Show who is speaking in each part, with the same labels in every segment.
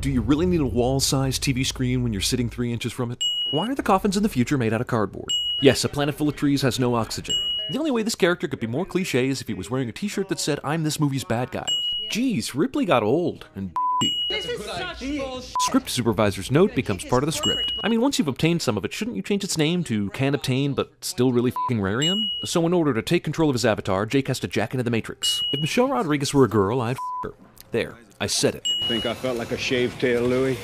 Speaker 1: do you really need a wall-sized TV screen when you're sitting 3 inches from it? Why are the coffins in the future made out of cardboard? Yes, a planet full of trees has no oxygen. The only way this character could be more cliche is if he was wearing a t-shirt that said, "I'm this movie's bad guy." Geez, Ripley got old and
Speaker 2: This is such bullshit.
Speaker 1: Script supervisor's note becomes part of the script. I mean, once you've obtained some of it, shouldn't you change its name to Can't Obtain but Still Really F***ing Rarium? So in order to take control of his avatar, Jake has to jack into the Matrix. If Michelle Rodriguez were a girl, I'd f*** her. There, I said it.
Speaker 3: Think I felt like a shaved tail, Louis?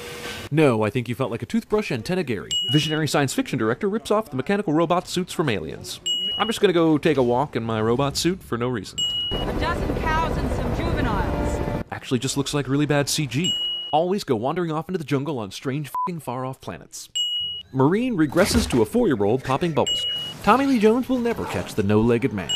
Speaker 1: No, I think you felt like a toothbrush antenna Gary. Visionary science fiction director rips off the mechanical robot suits from Aliens. I'm just gonna go take a walk in my robot suit for no reason.
Speaker 2: A dozen cows and some juveniles.
Speaker 1: Actually just looks like really bad CG. Always go wandering off into the jungle on strange f***ing far-off planets. Marine regresses to a 4-year-old popping bubbles. Tommy Lee Jones will never catch the no-legged man.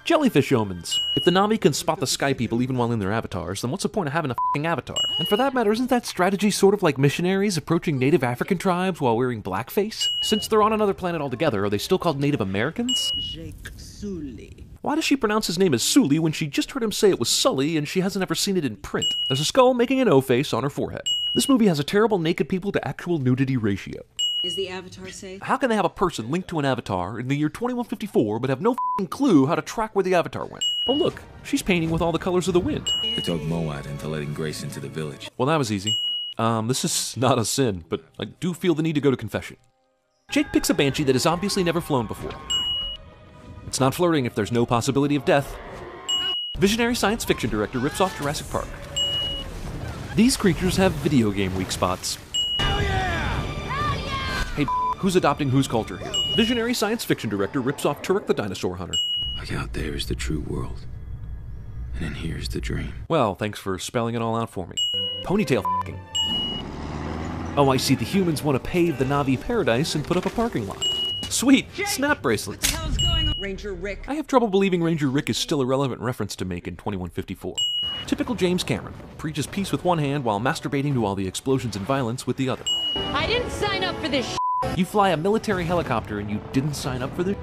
Speaker 1: Jellyfish omens. If the Na'vi can spot the sky people even while in their avatars, then what's the point of having a f***ing avatar? And for that matter, isn't that strategy sort of like missionaries approaching native African tribes while wearing blackface? Since they're on another planet altogether, are they still called Native Americans?
Speaker 4: Jake Sully.
Speaker 1: Why does she pronounce his name as Sully when she just heard him say it was Sully and she hasn't ever seen it in print? There's a skull making an O face on her forehead. This movie has a terrible naked people to actual nudity ratio.
Speaker 4: Is the avatar safe?
Speaker 1: How can they have a person linked to an avatar in the year 2154 but have no f***ing clue how to track where the avatar went? Oh look, she's painting with all the colors of the wind.
Speaker 5: They talked Moat into letting Grace into the village.
Speaker 1: Well, that was easy. This is not a sin, but I do feel the need to go to confession. Jake picks a banshee that has obviously never flown before. It's not flirting if there's no possibility of death. Visionary science fiction director rips off Jurassic Park. These creatures have video game weak spots. Hey, who's adopting whose culture here? Visionary science fiction director rips off Turek the Dinosaur Hunter.
Speaker 5: Like out there is the true world. And in here's the dream.
Speaker 1: Well, thanks for spelling it all out for me. Ponytail f***ing. Oh, I see, the humans want to pave the Na'vi paradise and put up a parking lot. Sweet, snap bracelets.
Speaker 2: What the hell's going on?
Speaker 4: Ranger Rick.
Speaker 1: I have trouble believing Ranger Rick is still a relevant reference to make in 2154. Typical James Cameron, preaches peace with one hand while masturbating to all the explosions and violence with the other.
Speaker 2: I didn't sign up for this shit.
Speaker 1: You fly a military helicopter and you didn't sign up for this?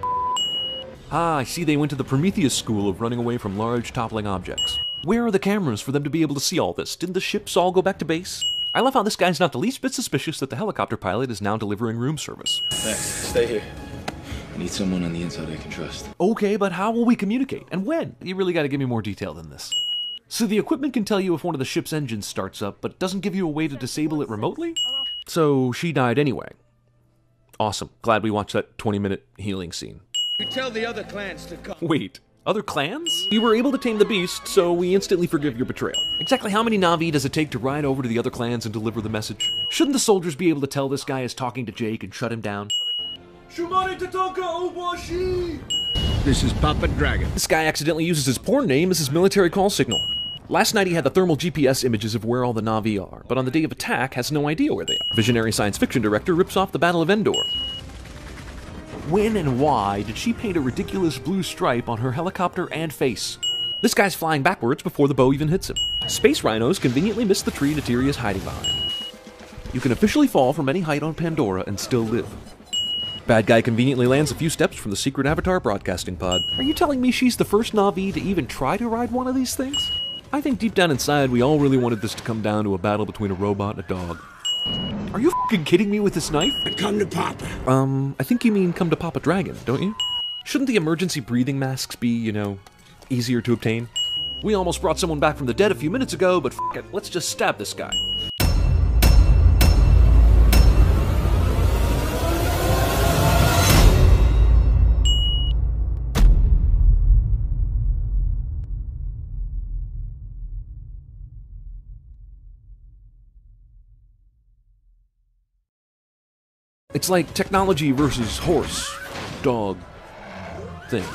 Speaker 1: Ah, I see they went to the Prometheus school of running away from large toppling objects. Where are the cameras for them to be able to see all this? Didn't the ships all go back to base? I love how this guy's not the least bit suspicious that the helicopter pilot is now delivering room service.
Speaker 5: Thanks. Stay here. I need someone on the inside I can trust.
Speaker 1: Okay, but how will we communicate? And when? You really gotta give me more detail than this. So the equipment can tell you if one of the ship's engines starts up, but doesn't give you a way to disable it remotely? So she died anyway. Awesome. Glad we watched that 20-minute healing scene.
Speaker 3: You tell the other clans to come.
Speaker 1: Wait, other clans? You were able to tame the beast, so we instantly forgive your betrayal. Exactly how many Na'vi does it take to ride over to the other clans and deliver the message? Shouldn't the soldiers be able to tell this guy is talking to Jake and shut him down?
Speaker 3: This is Papa Dragon.
Speaker 1: This guy accidentally uses his porn name as his military call signal. Last night he had the thermal GPS images of where all the Na'vi are, but on the day of attack has no idea where they are. Visionary science fiction director rips off the Battle of Endor. When and why did she paint a ridiculous blue stripe on her helicopter and face? This guy's flying backwards before the bow even hits him. Space rhinos conveniently miss the tree Natiri is hiding behind. You can officially fall from any height on Pandora and still live. Bad guy conveniently lands a few steps from the secret Avatar broadcasting pod. Are you telling me she's the first Na'vi to even try to ride one of these things? I think deep down inside we all really wanted this to come down to a battle between a robot and a dog. Are you f***ing kidding me with this knife?
Speaker 3: Come to Papa.
Speaker 1: I think you mean come to Papa Dragon, don't you? Shouldn't the emergency breathing masks be, you know, easier to obtain? We almost brought someone back from the dead a few minutes ago, but f*** it, let's just stab this guy. It's like technology versus horse, dog, thing.